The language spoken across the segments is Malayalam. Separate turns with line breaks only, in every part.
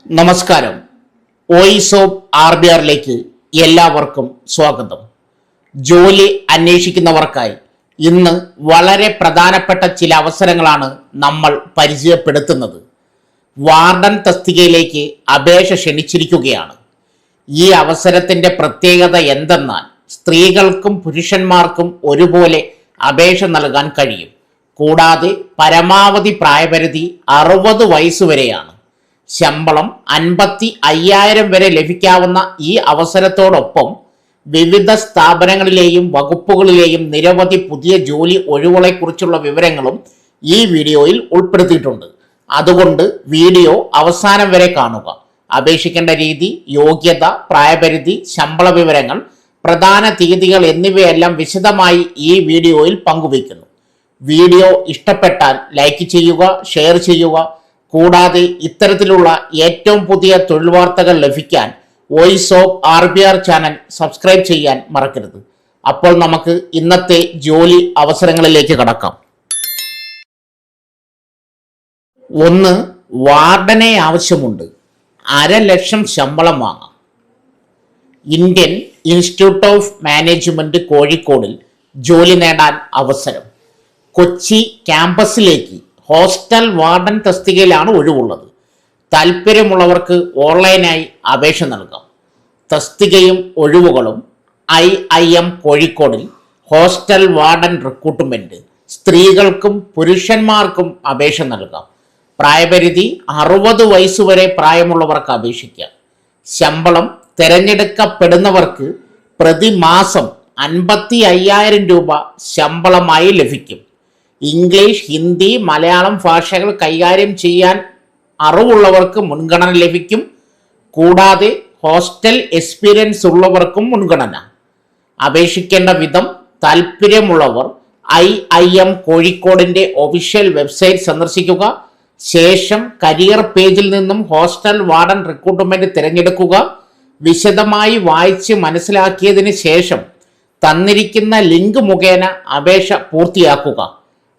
നമസ്കാരം. വോയിസ് ഓഫ് RBRലേക്ക് എല്ലാവർക്കും സ്വാഗതം. ജോലി അന്വേഷിക്കുന്നവർക്കായി ഇന്ന് വളരെ പ്രധാനപ്പെട്ട ചില അവസരങ്ങളാണ് നമ്മൾ പരിചയപ്പെടുത്തുന്നത്. വാർഡൻ തസ്തികയിലേക്ക് അപേക്ഷ ക്ഷണിച്ചിരിക്കുകയാണ്. ഈ അവസരത്തിൻ്റെ പ്രത്യേകത എന്തെന്നാൽ സ്ത്രീകൾക്കും പുരുഷന്മാർക്കും ഒരുപോലെ അപേക്ഷ നൽകാൻ കഴിയും. കൂടാതെ പരമാവധി പ്രായപരിധി 60 വയസ്സുവരെയാണ്. ശമ്പളം 55,000 വരെ ലഭിക്കാവുന്ന ഈ അവസരത്തോടൊപ്പം വിവിധ സ്ഥാപനങ്ങളിലെയും വകുപ്പുകളിലെയും നിരവധി പുതിയ ജോലി ഒഴിവുകളെക്കുറിച്ചുള്ള വിവരങ്ങളും ഈ വീഡിയോയിൽ ഉൾപ്പെടുത്തിയിട്ടുണ്ട്. അതുകൊണ്ട് വീഡിയോ അവസാനം വരെ കാണുക. അപേക്ഷിക്കേണ്ട രീതി, യോഗ്യത, പ്രായപരിധി, ശമ്പള വിവരങ്ങൾ, പ്രധാന തീയതികൾ എന്നിവയെല്ലാം വിശദമായി ഈ വീഡിയോയിൽ പങ്കുവയ്ക്കുന്നു. വീഡിയോ ഇഷ്ടപ്പെട്ടാൽ ലൈക്ക് ചെയ്യുക, ഷെയർ ചെയ്യുക. കൂടാതെ ഇത്തരത്തിലുള്ള ഏറ്റവും പുതിയ തൊഴിൽ വാർത്തകൾ ലഭിക്കാൻ voice of RBR channel subscribe ചെയ്യാൻ മറക്കരുത്. അപ്പോൾ നമുക്ക് ഇന്നത്തെ ജോലി അവസരങ്ങളിലേക്ക് കടക്കാം. 1. വാർഡനെ ആവശ്യമുണ്ട്. 500,000 ശമ്പളം വാങ്ങാം. ഇന്ത്യൻ ഇൻസ്റ്റിറ്റ്യൂട്ട് ഓഫ് മാനേജ്മെന്റ് കോഴിക്കോടിൽ ജോലി നേടാൻ അവസരം. കൊച്ചി ക്യാമ്പസിലേക്ക് ഹോസ്റ്റൽ വാർഡൻ തസ്തികയിലാണ് ഒഴിവുള്ളത്. താല്പര്യമുള്ളവർക്ക് ഓൺലൈനായി അപേക്ഷ നൽകാം. തസ്തികയും ഒഴിവുകളും: IIM കോഴിക്കോടിൽ ഹോസ്റ്റൽ വാർഡൻ റിക്രൂട്ട്മെന്റ്. സ്ത്രീകൾക്കും പുരുഷന്മാർക്കും അപേക്ഷ നൽകാം. പ്രായപരിധി 60 വയസ്സുവരെ പ്രായമുള്ളവർക്ക് അപേക്ഷിക്കാം. ശമ്പളം തിരഞ്ഞെടുക്കപ്പെടുന്നവർക്ക് പ്രതിമാസം 55,000 രൂപ ശമ്പളമായി ലഭിക്കും. ഇംഗ്ലീഷ്, ഹിന്ദി, മലയാളം ഭാഷകൾ കൈകാര്യം ചെയ്യാൻ അറിവുള്ളവർക്ക് മുൻഗണന ലഭിക്കും. കൂടാതെ ഹോസ്റ്റൽ എക്സ്പീരിയൻസ് ഉള്ളവർക്കും മുൻഗണന. അപേക്ഷിക്കേണ്ട വിധം: താല്പര്യമുള്ളവർ IIM കോഴിക്കോടിൻ്റെ ഒഫീഷ്യൽ വെബ്സൈറ്റ് സന്ദർശിക്കുക. ശേഷം കരിയർ പേജിൽ നിന്നും ഹോസ്റ്റൽ വാർഡൻ റിക്രൂട്ട്മെന്റ് തിരഞ്ഞെടുക്കുക. വിശദമായി വായിച്ച് മനസ്സിലാക്കിയതിന് ശേഷം തന്നിരിക്കുന്ന ലിങ്ക് മുഖേന അപേക്ഷ പൂർത്തിയാക്കുക.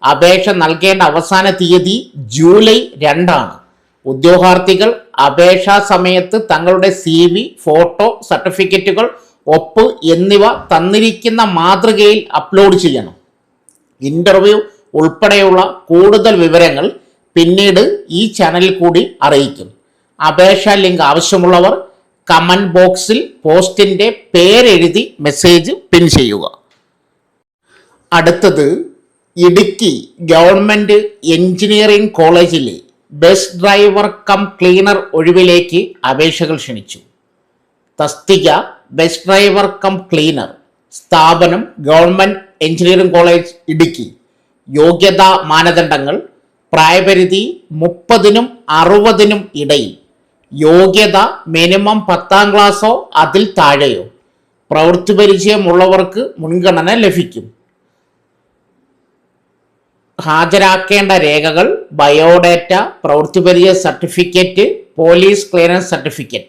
അപേക്ഷ നൽകേണ്ട അവസാന തീയതി ജൂലൈ 2 ആണ്. ഉദ്യോഗാർത്ഥികൾ അപേക്ഷാ സമയത്ത് തങ്ങളുടെ CV, ഫോട്ടോ, സർട്ടിഫിക്കറ്റുകൾ, ഒപ്പ് എന്നിവ തന്നിരിക്കുന്ന മാതൃകയിൽ അപ്ലോഡ് ചെയ്യണം. ഇന്റർവ്യൂ ഉൾപ്പെടെയുള്ള കൂടുതൽ വിവരങ്ങൾ പിന്നീട് ഈ ചാനലിൽ കൂടി അറിയിക്കും. അപേക്ഷാ ലിങ്ക് ആവശ്യമുള്ളവർ കമന്റ് ബോക്സിൽ പോസ്റ്റിന്റെ പേരെഴുതി മെസ്സേജ് പിൻ ചെയ്യുക. അടുത്തത് ഇടുക്കി ഗവൺമെന്റ് എഞ്ചിനീയറിംഗ് കോളേജിലെ ബസ് ഡ്രൈവർ കം ക്ലീനർ ഒഴിവിലേക്ക് അപേക്ഷകൾ ക്ഷണിച്ചു. തസ്തിക ബസ് ഡ്രൈവർ കം ക്ലീനർ. സ്ഥാപനം ഗവൺമെന്റ് എഞ്ചിനീയറിംഗ് കോളേജ് ഇടുക്കി. യോഗ്യതാ മാനദണ്ഡങ്ങൾ: പ്രായപരിധി 30-നും 60-നും ഇടയിൽ. യോഗ്യത മിനിമം 10ാം ക്ലാസ്സോ അതിൽ താഴെയോ. പ്രവൃത്തി പരിചയമുള്ളവർക്ക് മുൻഗണന ലഭിക്കും. ഹാജരാക്കേണ്ട രേഖകൾ: ബയോഡേറ്റ, പ്രവൃത്തി പരിചയ സർട്ടിഫിക്കറ്റ്, പോലീസ് ക്ലിയറൻസ് സർട്ടിഫിക്കറ്റ്.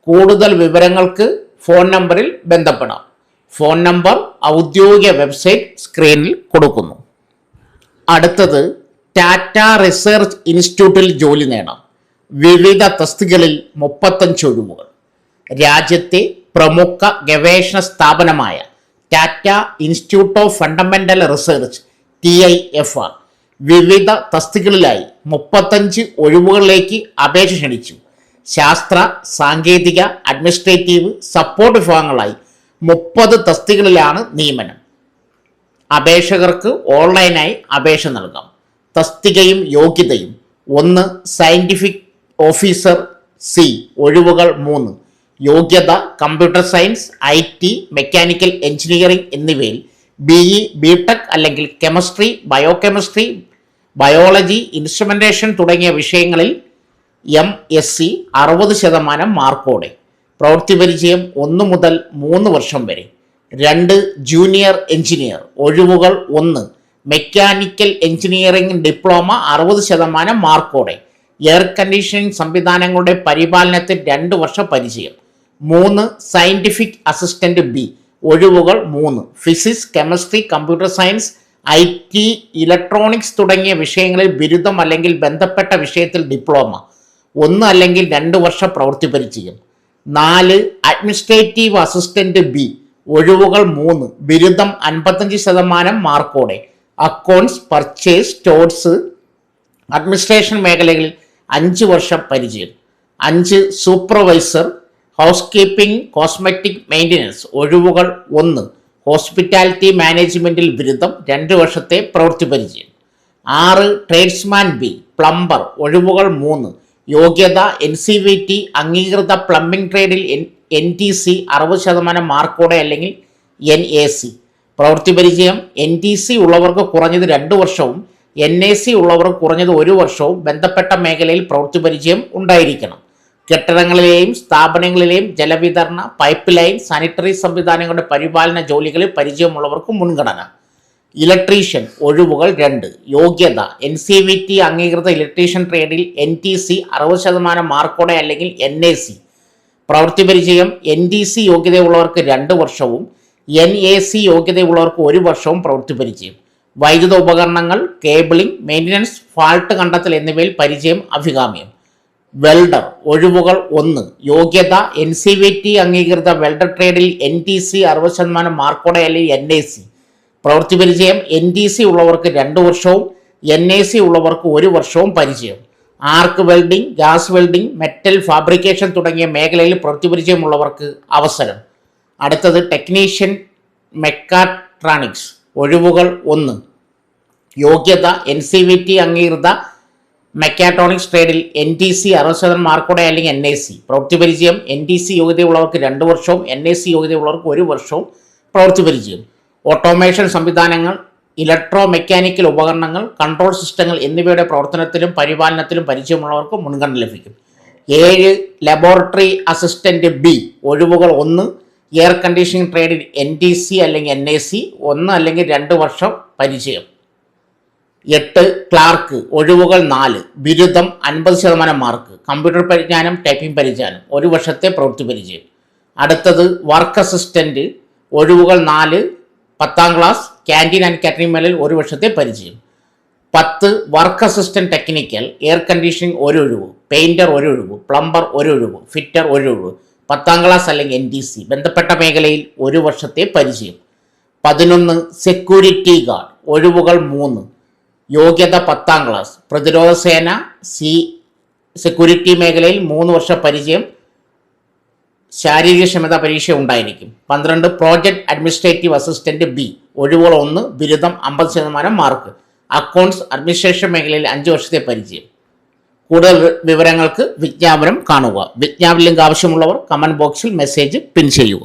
കൂടുതൽ വിവരങ്ങൾക്ക് ഫോൺ നമ്പറിൽ ബന്ധപ്പെടാം. ഫോൺ നമ്പർ ഔദ്യോഗിക വെബ്സൈറ്റ് സ്ക്രീനിൽ കൊടുക്കുന്നു. അടുത്തത് ടാറ്റ റിസർച്ച് ഇൻസ്റ്റിറ്റ്യൂട്ടിൽ ജോലി നേടാം. വിവിധ തസ്തികകളിൽ 35 ഒഴിവുകൾ. രാജ്യത്തെ പ്രമുഖ ഗവേഷണ സ്ഥാപനമായ Tata institute of fundamental research TIFR വിവിധ തസ്തികകളിലായി 35 ഒഴിവുകളിലേക്ക് അപേക്ഷ ക്ഷണിച്ചു. ശാസ്ത്ര, സാങ്കേതിക, അഡ്മിനിസ്ട്രേറ്റീവ്, സപ്പോർട്ട് വിഭാഗങ്ങളായി 30 തസ്തികകളിലാണ് നിയമനം. അപേക്ഷകർക്ക് ഓൺലൈനായി അപേക്ഷ നൽകാം. തസ്തികയും യോഗ്യതയും: 1. Scientific officer C. ഒഴിവുകൾ 3. യോഗ്യത: computer science, IT, mechanical engineering എന്നിവയിൽ BE, BTech അല്ലെങ്കിൽ കെമിസ്ട്രി, ബയോകെമിസ്ട്രി, ബയോളജി, ഇൻസ്ട്രുമെന്റേഷൻ തുടങ്ങിയ വിഷയങ്ങളിൽ MSc 60% മാർക്കോടെ. പ്രവൃത്തി പരിചയം 1 മുതൽ 3 വർഷം വരെ. 2. Junior engineer. ഒഴിവുകൾ 1. മെക്കാനിക്കൽ എഞ്ചിനീയറിംഗ് ഡിപ്ലോമ 60% മാർക്കോടെ. എയർ കണ്ടീഷനിങ് സംവിധാനങ്ങളുടെ പരിപാലനത്തിൽ 2 വർഷ പരിചയം. 3. Scientific assistant B. ഒഴിവുകൾ 3. Physics, chemistry, computer science, IT, electronics തുടങ്ങിയ വിഷയങ്ങളിൽ ബിരുദം അല്ലെങ്കിൽ ബന്ധപ്പെട്ട വിഷയത്തിൽ ഡിപ്ലോമ. 1 അല്ലെങ്കിൽ 2 വർഷം പ്രവൃത്തി പരിചയം. 4 അഡ്മിനിസ്ട്രേറ്റീവ് അസിസ്റ്റന്റ് ബി, ഒഴിവുകൾ 3, ബിരുദം 55% മാർക്കോടെ, അക്കൗണ്ട്സ്, പർച്ചേസ്, സ്റ്റോഴ്സ്, അഡ്മിനിസ്ട്രേഷൻ മേഖലകളിൽ 5 വർഷം പരിചയം. 5 supervisor, house keeping, cosmetic maintenance, ഒഴിവുകൾ 1, ഹോസ്പിറ്റാലിറ്റി മാനേജ്മെൻറ്റിൽ ബിരുദം, 2 വർഷത്തെ പ്രവൃത്തി പരിചയം. 6 ട്രേഡ്സ്മാൻ ബി, പ്ലംബർ, ഒഴിവുകൾ 3, യോഗ്യത NCVT അംഗീകൃത പ്ലംബിംഗ് ട്രേഡിൽ NTC 60% മാർക്കോടെ അല്ലെങ്കിൽ NAC. പ്രവൃത്തി പരിചയം NTC ഉള്ളവർക്ക് കുറഞ്ഞത് 2 വർഷവും NAC ഉള്ളവർക്ക് കുറഞ്ഞത് 1 വർഷവും ബന്ധപ്പെട്ട മേഖലയിൽ പ്രവൃത്തി പരിചയം ഉണ്ടായിരിക്കണം. കെട്ടിടങ്ങളിലെയും സ്ഥാപനങ്ങളിലെയും ജലവിതരണ, പൈപ്പ് ലൈൻ, സാനിറ്ററി സംവിധാനങ്ങളുടെ പരിപാലന ജോലികളിൽ പരിചയമുള്ളവർക്ക് മുൻഗണന. ഇലക്ട്രീഷ്യൻ, ഒഴിവുകൾ 2, യോഗ്യത NCVT അംഗീകൃത ഇലക്ട്രീഷ്യൻ ട്രേഡിൽ NTC 60% മാർക്കോടെ അല്ലെങ്കിൽ NAC. പ്രവൃത്തി പരിചയം NTC യോഗ്യതയുള്ളവർക്ക് 2 വർഷവും NAC യോഗ്യതയുള്ളവർക്ക് 1 വർഷവും പ്രവൃത്തി പരിചയം. വൈദ്യുത ഉപകരണങ്ങൾ, കേബിളിംഗ്, മെയിൻ്റനൻസ്, ഫാൾട്ട് കണ്ടെത്തൽ എന്നിവയിൽ പരിചയം അഭികാമ്യം. വെൽഡർ, ഒഴിവുകൾ 1, യോഗ്യത NCVT അംഗീകൃത വെൽഡർ ട്രേഡിൽ NTC 60% മാർക്കോടെ അല്ലെങ്കിൽ NAC. പ്രവൃത്തി പരിചയം NTC ഉള്ളവർക്ക് 2 വർഷവും NAC ഉള്ളവർക്ക് 1 വർഷവും പരിചയം. Arc welding, gas welding, metal fabrication തുടങ്ങിയ മേഖലയിൽ പ്രവൃത്തി പരിചയമുള്ളവർക്ക് അവസരം. അടുത്തത് ടെക്നീഷ്യൻ മെക്കാട്രോണിക്സ്, ഒഴിവുകൾ 1, യോഗ്യത NCVT അംഗീകൃത മെക്കാട്രോണിക്സ് ട്രേഡിൽ NTC 60% മാർക്കോടെ അല്ലെങ്കിൽ NAC. പ്രവൃത്തി പരിചയം NTC യോഗ്യതയുള്ളവർക്ക് 2 വർഷവും NAC യോഗ്യതയുള്ളവർക്ക് 1 വർഷവും പ്രവൃത്തി പരിചയം. ഓട്ടോമേഷൻ സംവിധാനങ്ങൾ, ഇലക്ട്രോ മെക്കാനിക്കൽ ഉപകരണങ്ങൾ, കൺട്രോൾ സിസ്റ്റങ്ങൾ എന്നിവയുടെ പ്രവർത്തനത്തിലും പരിപാലനത്തിലും പരിചയമുള്ളവർക്ക് മുൻഗണന ലഭിക്കും. 7 ലബോറട്ടറി അസിസ്റ്റന്റ് ബി, ഒഴിവുകൾ 1, എയർ കണ്ടീഷനിങ് ട്രേഡിൽ NTC അല്ലെങ്കിൽ NAC 1 അല്ലെങ്കിൽ 2 വർഷം പരിചയം. 8 ക്ലാർക്ക്, ഒഴിവുകൾ 4, ബിരുദം 50% മാർക്ക്, കമ്പ്യൂട്ടർ പരിജ്ഞാനം, ടൈപ്പിംഗ് പരിജ്ഞാനം, 1 വർഷത്തെ പ്രവൃത്തി പരിചയം. അടുത്തത് വർക്ക് അസിസ്റ്റന്റ്, ഒഴിവുകൾ 4, 10ാം ക്ലാസ്, ക്യാൻറ്റീൻ ആൻഡ് കാറ്ററിംഗ് മേഖലയിൽ 1 വർഷത്തെ പരിചയം. 10 work assistant technical, air conditioning 1 ഒഴിവ്, പെയിൻറ്റർ 1 ഒഴിവ്, പ്ലംബർ 1 ഒഴിവ്, ഫിറ്റർ 1 ഒഴിവ്, 10ാം ക്ലാസ് അല്ലെങ്കിൽ NTC, ബന്ധപ്പെട്ട മേഖലയിൽ 1 വർഷത്തെ പരിചയം. 11 സെക്യൂരിറ്റി ഗാർഡ്, ഒഴിവുകൾ 3, യോഗ്യത 10ാം ക്ലാസ്, പ്രതിരോധ സേന സെക്യൂരിറ്റി മേഖലയിൽ 3 വർഷ പരിചയം, ശാരീരിക ക്ഷമതാ പരീക്ഷ ഉണ്ടായിരിക്കും. 12 പ്രോജക്ട് അഡ്മിനിസ്ട്രേറ്റീവ് അസിസ്റ്റന്റ് ബി, ഒഴിവുകൾ 1, ബിരുദം 50% മാർക്ക്, അക്കൗണ്ട്സ്, അഡ്മിനിസ്ട്രേഷൻ മേഖലയിൽ 5 വർഷത്തെ പരിചയം. കൂടുതൽ വിവരങ്ങൾക്ക് വിജ്ഞാപനം കാണുക. വിജ്ഞാപന ലിങ്ക് ആവശ്യമുള്ളവർ കമന്റ് ബോക്സിൽ മെസ്സേജ് പിൻ ചെയ്യുക.